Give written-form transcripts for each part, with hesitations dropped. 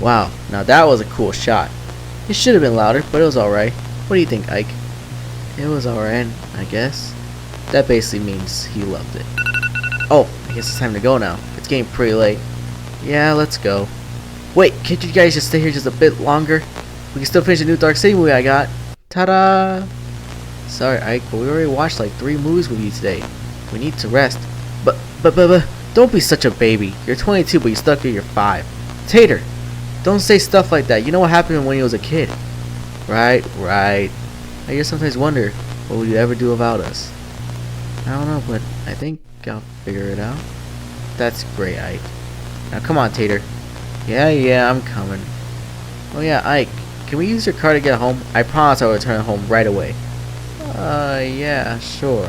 Wow, now that was a cool shot. It should have been louder, but it was alright. What do you think, Ike? It was alright, I guess. That basically means he loved it. Oh, I guess it's time to go now. It's getting pretty late. Yeah, let's go. Wait, can't you guys just stay here just a bit longer? We can still finish the new Dark City movie I got. Ta-da! Sorry, Ike, but we already watched like 3 movies with you today. We need to rest. But, don't be such a baby. You're 22, but you stuck here, you're 5. Tater, don't say stuff like that. You know what happened when you was a kid. Right. I just sometimes wonder, what would you ever do without us? I don't know, but I think I'll figure it out. That's great, Ike. Now come on, Tater. Yeah, I'm coming. Oh yeah, Ike, can we use your car to get home? I promise I'll return home right away. Yeah, sure.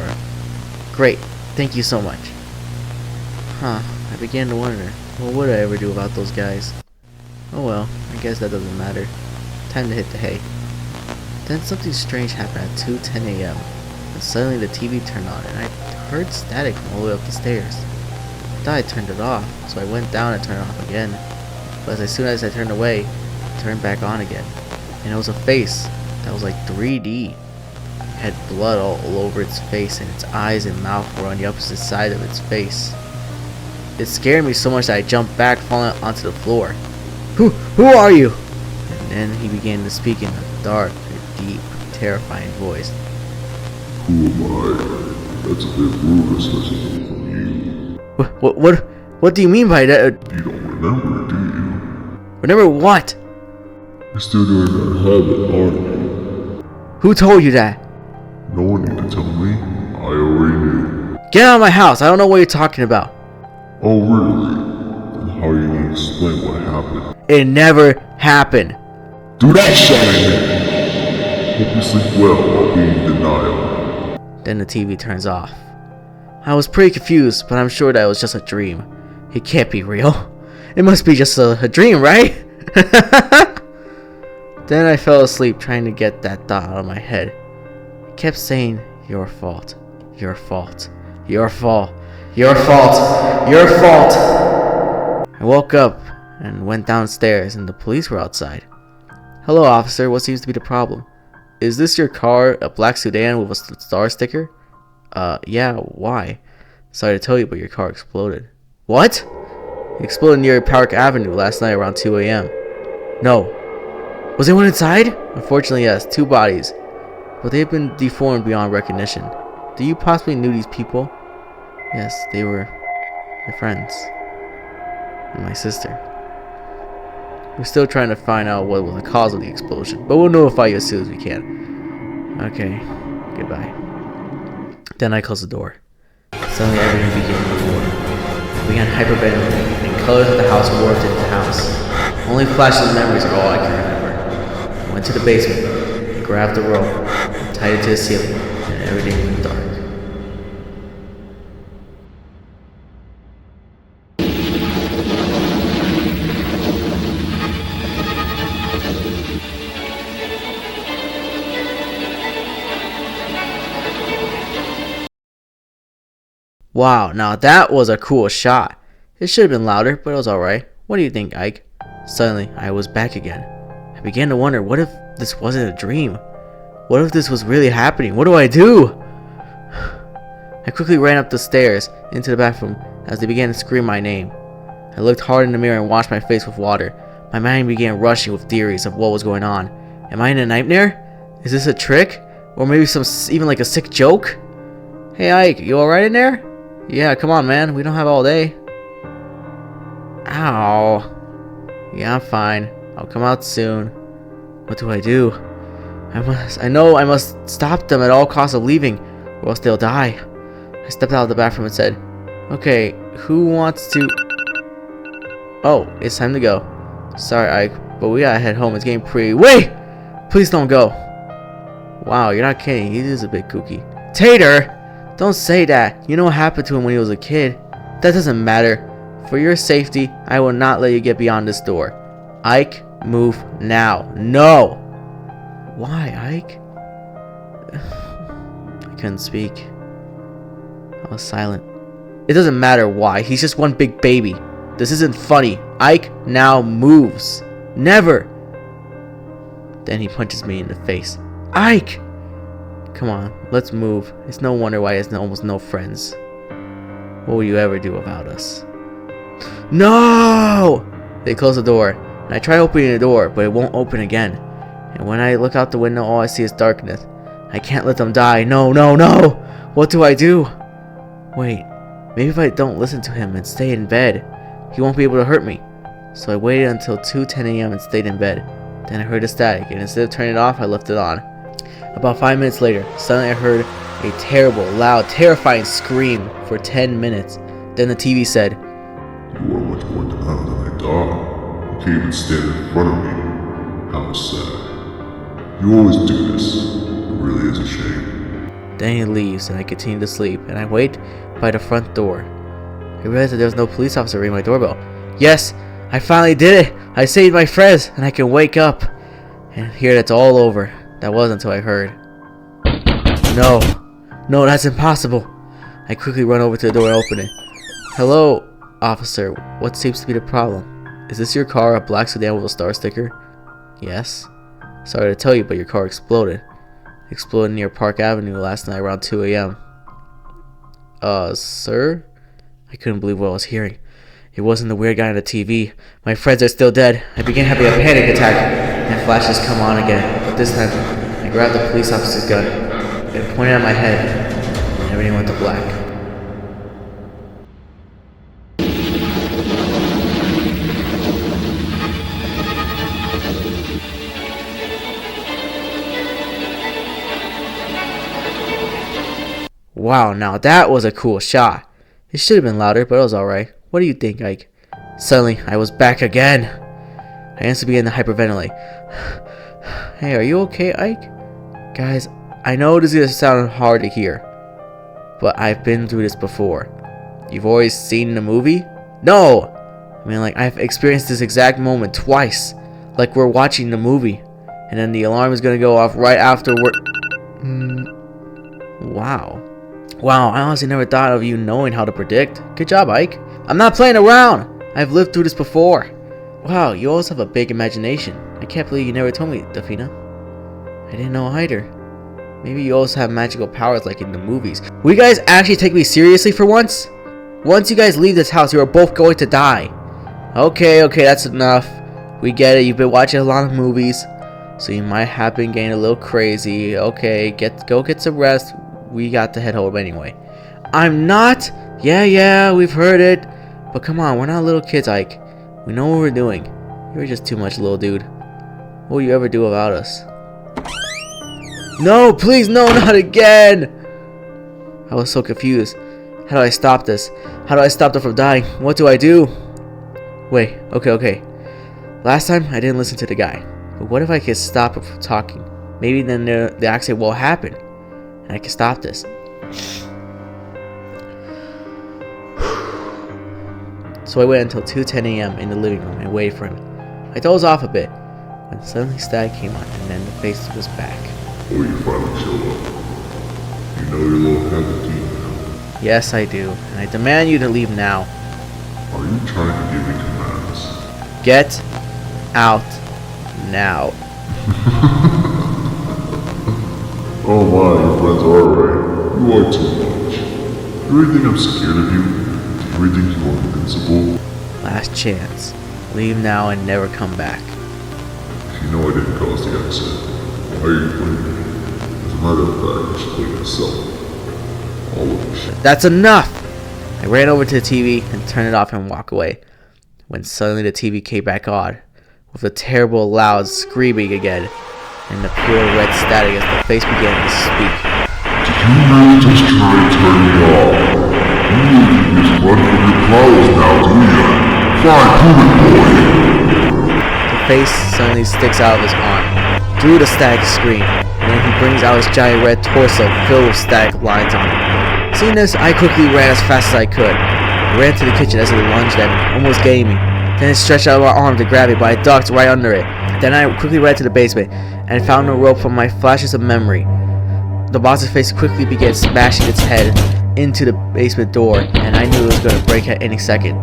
Great, thank you so much. Huh, I began to wonder, what would I ever do without those guys? Oh well, I guess that doesn't matter. Time to hit the hay. Then something strange happened at 2:10 a.m. and suddenly the TV turned on and I heard static from all the way up the stairs. I thought I turned it off, so I went down and turned it off again. But as soon as I turned away, it turned back on again. And it was a face that was like 3D. It had blood all over its face and its eyes and mouth were on the opposite side of its face. It scared me so much that I jumped back, falling onto the floor. Who are you? And then he began to speak in a dark, deep, terrifying voice. Who am I? That's a bit rude, especially from you. What do you mean by that? You don't remember, do you? Remember what? You're still doing that habit, aren't you? Who told you that? No one need to tell me. I already knew. Get out of my house. I don't know what you're talking about. Oh, really? Then how are you going to explain what happened? It never happened. Do that shit at me! Hope you sleep well while being in denial. Then the TV turns off. I was pretty confused, but I'm sure that it was just a dream. It can't be real. It must be just a dream, right? Then I fell asleep trying to get that thought out of my head. It kept saying, your fault, your fault, your fault, your fault, your fault. I woke up and went downstairs and the police were outside. Hello, officer, what seems to be the problem? Is this your car, a black sedan with a star sticker? Yeah, why? Sorry to tell you, but your car exploded. What? It exploded near Park Avenue last night around 2 a.m. No. Was anyone inside? Unfortunately, yes, 2 bodies. But they've been deformed beyond recognition. Do you possibly knew these people? Yes, they were my friends. And my sister. We're still trying to find out what was the cause of the explosion, but we'll notify you as soon as we can. Okay, goodbye. Then I closed the door. Suddenly everything began to warp. I began hyperventilating, and colors of the house warped into the house. Only flashes of memories are all I can remember. I went to the basement, grabbed the rope, and tied it to the ceiling, and everything went dark. Wow, now that was a cool shot. It should have been louder, but it was alright. What do you think, Ike? Suddenly, I was back again. I began to wonder, what if this wasn't a dream? What if this was really happening? What do I do? I quickly ran up the stairs into the bathroom as they began to scream my name. I looked hard in the mirror and washed my face with water. My mind began rushing with theories of what was going on. Am I in a nightmare? Is this a trick? Or maybe even like a sick joke? Hey Ike, you alright in there? Yeah, come on, man. We don't have all day. Ow. Yeah, I'm fine. I'll come out soon. What do I do? I know I must stop them at all costs of leaving, or else they'll die. I stepped out of the bathroom and said, okay, who wants to... Oh, it's time to go. Sorry, Ike, but we gotta head home. It's getting pretty... Wait! Please don't go. Wow, you're not kidding. He is a bit kooky. Tater! Don't say that. You know what happened to him when he was a kid. That doesn't matter. For your safety, I will not let you get beyond this door. Ike, move now. No! Why, Ike? I couldn't speak. I was silent. It doesn't matter why. He's just one big baby. This isn't funny. Ike now moves. Never! Then he punches me in the face. Ike! Come on, let's move. It's no wonder why he has almost no friends. What will you ever do about us? No! They close the door, and I try opening the door, but it won't open again. And when I look out the window, all I see is darkness. I can't let them die. No, no, no! What do I do? Wait, maybe if I don't listen to him and stay in bed, he won't be able to hurt me. So I waited until 2:10 a.m. and stayed in bed. Then I heard a static, and instead of turning it off, I left it on. About 5 minutes later, suddenly I heard a terrible, loud, terrifying scream for 10 minutes. Then the TV said, You are much more devout than I thought. You can't even stand in front of me. How sad. You always do this. It really is a shame. Then he leaves, and I continue to sleep, and I wait by the front door. I realized that there was no police officer ringing my doorbell. Yes, I finally did it! I saved my friends, and I can wake up and hear that it's all over. That was until I heard. No, no, that's impossible. I quickly run over to the door and open it. Hello, officer. What seems to be the problem? Is this your car, a black sedan with a star sticker? Yes. Sorry to tell you, but your car exploded. Exploded near Park Avenue last night around 2 a.m. Sir? I couldn't believe what I was hearing. It wasn't the weird guy on the TV. My friends are still dead. I began having a panic attack, and flashes come on again. But this time, I grabbed the police officer's gun and pointed at my head, and everything went to black. Wow, now that was a cool shot. It should have been louder, but it was alright. What do you think, Ike? Suddenly, I was back again. I instantly began to hyperventilate. Hey, are you okay, Ike? Guys, I know this is going to sound hard to hear, but I've been through this before. You've always seen the movie? No! I mean, like, I've experienced this exact moment twice. Like, we're watching the movie, and then the alarm is going to go off right after Wow. Wow, I honestly never thought of you knowing how to predict. Good job, Ike. I'm not playing around! I've lived through this before. Wow, you always have a big imagination. I can't believe you never told me, Dafina. I didn't know either. Maybe you also have magical powers like in the movies. Will you guys actually take me seriously for once? Once you guys leave this house, you are both going to die. Okay, that's enough. We get it, you've been watching a lot of movies, so you might have been getting a little crazy. Okay, go get some rest. We got to head home anyway. I'm not. Yeah, we've heard it. But come on, we're not little kids, Ike. We know what we're doing. You're just too much, little dude. What will you ever do about us? No, please, no, not again! I was so confused. How do I stop this? How do I stop them from dying? What do I do? Wait, okay. Last time, I didn't listen to the guy. But what if I could stop him from talking? Maybe then the accident won't happen. And I can stop this. So I waited until 2:10 a.m. in the living room and waited for him. I dozed off a bit when suddenly static came on, and then the face was back. Oh, you finally showed up. You know your little habit now. Yes, I do, and I demand you to leave now. Are you trying to give me commands? Get out now. Oh my, your friends are right. You are too much. Do you really think I'm scared of you? Do you really think you are invincible? Last chance. Leave now and never come back. You know I didn't cause the accident. Why are you blaming me? As a matter of fact, I should blame myself. All of this. That's enough! I ran over to the TV and turned it off and walked away. When suddenly the TV came back on, with a terrible loud screaming again, and the pure red static as the face began to speak. Did you really just try to turn me off? You really can just run from your powers now, do you? Fine, prove it, boy! The face suddenly sticks out of his arm, through the static scream, and then he brings out his giant red torso filled with static lines on it. Seeing this, I quickly ran as fast as I could. I ran to the kitchen as it lunged at me, almost getting me. Then it stretched out my arm to grab me, but I ducked right under it. Then I quickly ran to the basement and found a rope from my flashes of memory. The boss's face quickly began smashing its head into the basement door, and I knew it was going to break at any second.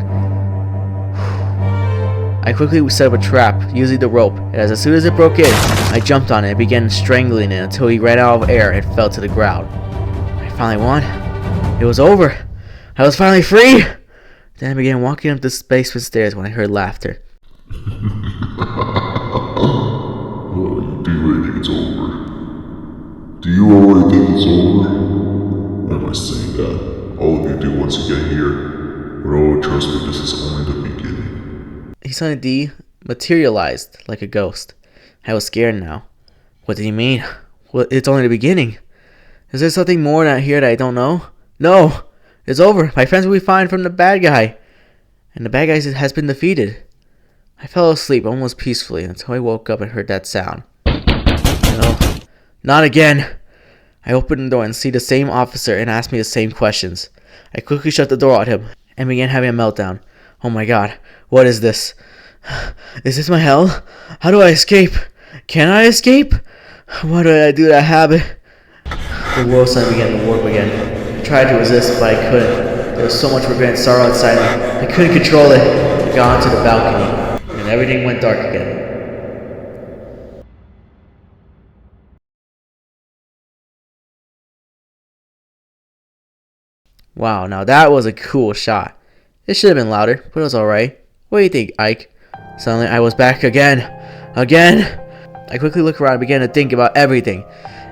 I quickly set up a trap using the rope, and as soon as it broke in, I jumped on it and began strangling it until he ran out of air and fell to the ground. I finally won. It was over. I was finally free! Then I began walking up the basement stairs when I heard laughter. Oh, you do really think it's over? Do you already think it's over? Why am I saying that? All of you do once you get here. But oh, trust me, this is only the beginning. He suddenly materialized like a ghost. I was scared now. What did he mean? Well, it's only the beginning. Is there something more out here that I don't know? No! It's over. My friends will be fine from the bad guy. And the bad guy has been defeated. I fell asleep almost peacefully until I woke up and heard that sound. No. Not again! I opened the door and see the same officer and asked me the same questions. I quickly shut the door on him and began having a meltdown. Oh my god, what is this? Is this my hell? How do I escape? Can I escape? Why did I do that habit? The world suddenly began to warp again. I tried to resist, but I couldn't. There was so much regret and sorrow inside me. I couldn't control it. I got onto the balcony, and everything went dark again. Wow, now that was a cool shot. It should have been louder, but it was alright. What do you think, Ike? Suddenly, I was back again. Again! I quickly looked around and began to think about everything.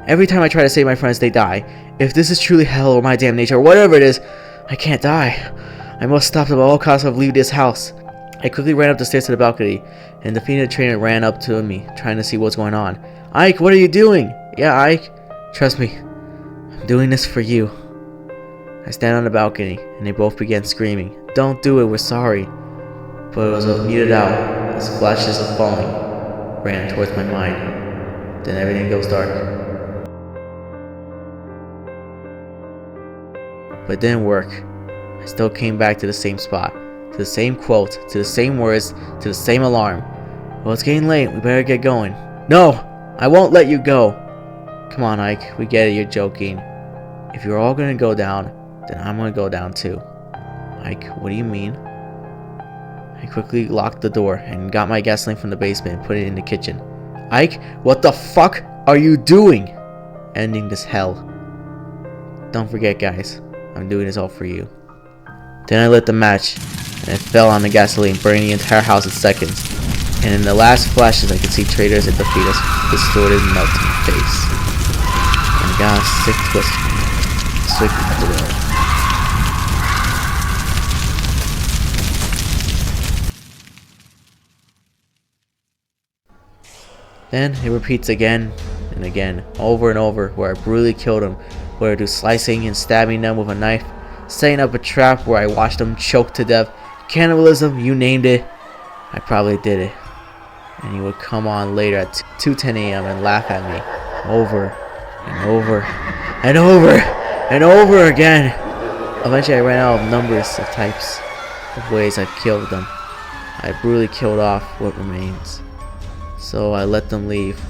Every time I try to save my friends, they die. If this is truly hell or my damnation or whatever it is, I can't die. I must stop them at all costs of leaving this house. I quickly ran up the stairs to the balcony, and the defeated trainer ran up to me, trying to see what's going on. Ike, what are you doing? Yeah, Ike. Trust me, I'm doing this for you. I stand on the balcony, and they both began screaming, "Don't do it, we're sorry." But it was muted out as flashes of falling ran towards my mind. Then everything goes dark. But it didn't work. I still came back to the same spot, to the same quote, to the same words, to the same alarm. Well, it's getting late, we better get going. No! I won't let you go! Come on, Ike, we get it, you're joking. If you're all gonna go down, then I'm gonna go down too. Ike, what do you mean? I quickly locked the door and got my gasoline from the basement and put it in the kitchen. Ike, what the fuck are you doing? Ending this hell. Don't forget, guys, I'm doing this all for you. Then I lit the match, and it fell on the gasoline, burning the entire house in seconds. And in the last flashes, I could see traitors at the fetus, distorted, melting face. And I got a sick twist, swiftly at the door. Then it repeats again and again, over and over, where I brutally killed them, whether through slicing and stabbing them with a knife, setting up a trap where I watched them choke to death, cannibalism, you named it. I probably did it. And he would come on later at 2:10 a.m. and laugh at me, over and over and over and over again. Eventually I ran out of numbers of types of ways I've killed them. I brutally killed off what remains. So I let them leave.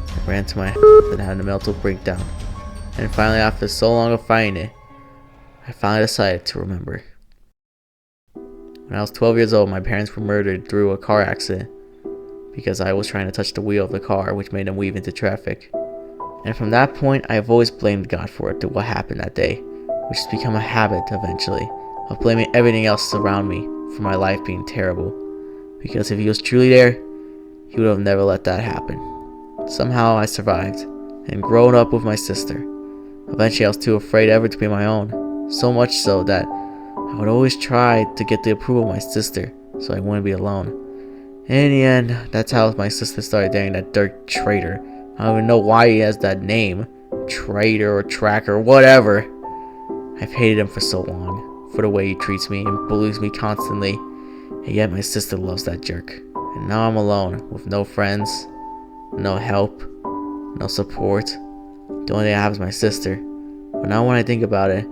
I ran to my house and had a mental breakdown. And finally, after so long of fighting it, I finally decided to remember. When I was 12 years old, my parents were murdered through a car accident because I was trying to touch the wheel of the car, which made them weave into traffic. And from that point, I have always blamed God for it, to what happened that day, which has become a habit eventually, of blaming everything else around me for my life being terrible. Because if He was truly there, He would have never let that happen. Somehow I survived, and grown up with my sister. Eventually I was too afraid ever to be my own, so much so that I would always try to get the approval of my sister, so I wouldn't be alone. In the end, that's how my sister started dating that dirt traitor. I don't even know why he has that name. Traitor or tracker, whatever. I've hated him for so long, for the way he treats me and bullies me constantly, and yet my sister loves that jerk. And now I'm alone, with no friends, no help, no support. The only thing I have is my sister. But now when I think about it,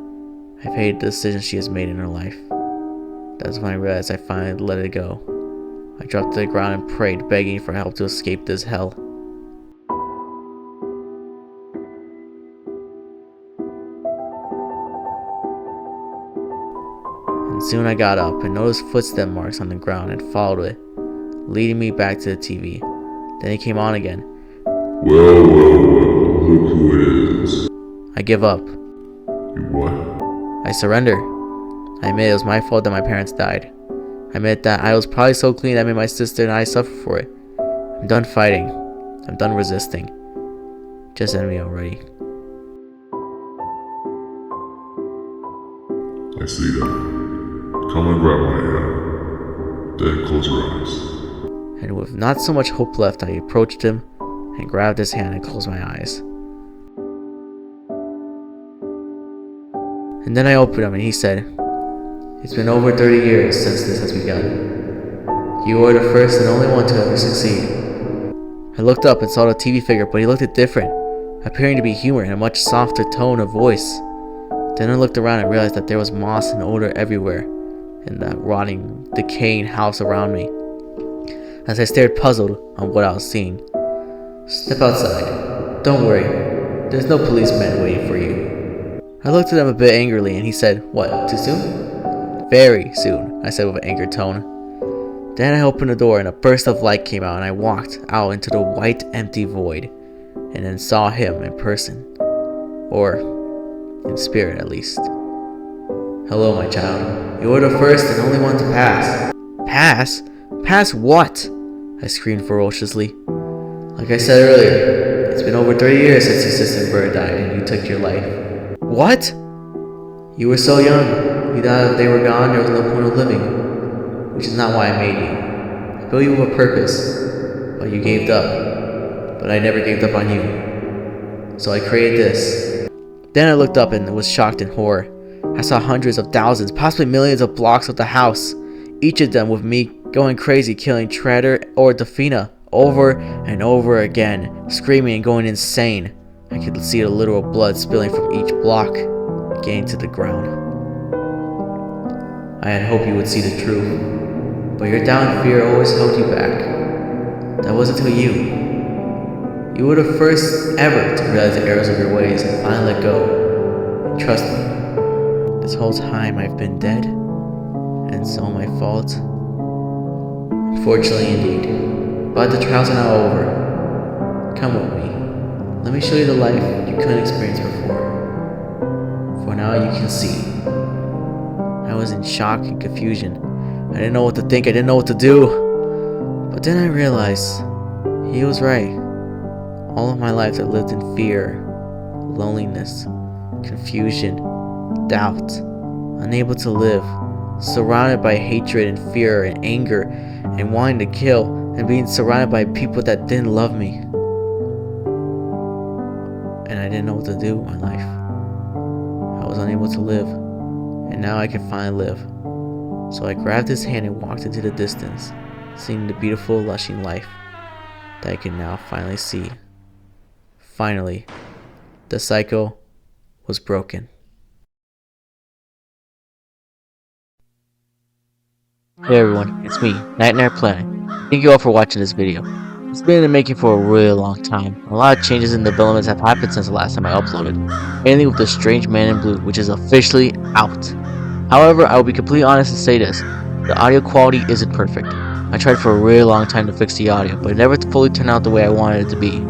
I've hated the decisions she has made in her life. That's when I realized I finally let it go. I dropped to the ground and prayed, begging for help to escape this hell. And soon I got up and noticed footstep marks on the ground and followed it. leading me back to the TV. Then he came on again. Well, look who it is. I give up. You what? I surrender. I admit it was my fault that my parents died. I admit that I was probably so clean that made my sister and I suffer for it. I'm done fighting. I'm done resisting. Just end me already. I see that. Come and grab my hand. Then close your eyes. And with not so much hope left, I approached him and grabbed his hand and closed my eyes. And then I opened them and he said, "It's been over 30 years since this has begun. You are the first and only one to ever succeed." I looked up and saw the TV figure, but he looked different, appearing to be humor in a much softer tone of voice. Then I looked around and realized that there was moss and odor everywhere in that rotting, decaying house around me. As I stared puzzled on what I was seeing. "Step outside. Don't worry. There's no policeman waiting for you." I looked at him a bit angrily and he said, "What, too soon?" "Very soon," I said with an angry tone. Then I opened the door and a burst of light came out and I walked out into the white, empty void and then saw him in person. Or in spirit, at least. "Hello, my child. You are the first and only one to pass." "Pass? Pass what?" I screamed ferociously. "Like I said earlier, it's been over 30 years since your sister and brother died and you took your life." "What?" "You were so young. You thought if they were gone, there was no point of living. Which is not why I made you. I built you with a purpose, but you gave up. But I never gave up on you. So I created this." Then I looked up and was shocked in horror. I saw hundreds of thousands, possibly millions of blocks of the house, each of them with me going crazy, killing Treader or Defina over and over again, screaming and going insane. I could see the literal blood spilling from each block, getting to the ground. I had hoped you would see the truth, but your doubt and fear always held you back. That was until you. You were the first ever to realize the errors of your ways and finally let go. And trust me, this whole time I've been dead, and it's all my fault. Unfortunately indeed, but the trials are now over. Come with me. Let me show you the life you couldn't experience before. For now you can see. I was in shock and confusion. I didn't know what to think, I didn't know what to do. But then I realized, he was right. All of my life I lived in fear, loneliness, confusion, doubt, unable to live, surrounded by hatred and fear and anger and wanting to kill, and being surrounded by people that didn't love me. And I didn't know what to do with my life. I was unable to live, and now I can finally live. So I grabbed his hand and walked into the distance, seeing the beautiful, lushing life that I can now finally see. Finally, the cycle was broken. Hey everyone, it's me, Nightmare Planet. Thank you all for watching this video. It's been in the making for a really long time. A lot of changes and developments have happened since the last time I uploaded. Mainly with the Strange Man in Blue, which is officially out. However, I will be completely honest and say this. The audio quality isn't perfect. I tried for a really long time to fix the audio, but it never fully turned out the way I wanted it to be.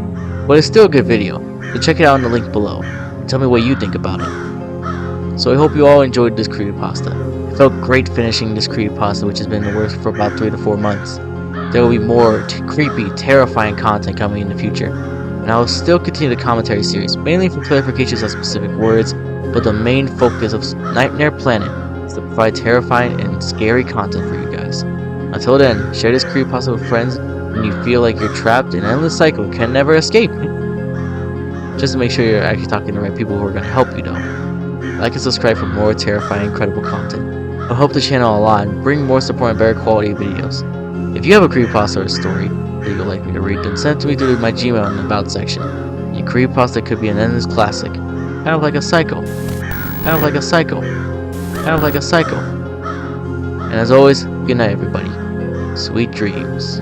But it's still a good video, so check it out in the link below, and tell me what you think about it. So I hope you all enjoyed this creepypasta. It felt great finishing this creepypasta, which has been in the works for about 3 to 4 months. There will be more creepy, terrifying content coming in the future, and I will still continue the commentary series, mainly for clarifications of specific words, but the main focus of Nightmare Planet is to provide terrifying and scary content for you guys. Until then, share this creepypasta with friends when you feel like you're trapped in an endless cycle and can never escape. Just to make sure you're actually talking to the right people who are going to help you though. Like and subscribe for more terrifying, incredible content. It'll help the channel a lot and bring more support and better quality videos. If you have a creepypasta or a story that you'd like me to read, then send it to me through my Gmail in the About section. Your creepypasta could be an endless classic. Kind of like a cycle. Kind of like a cycle. Kind of like a cycle. And as always, good night everybody. Sweet dreams.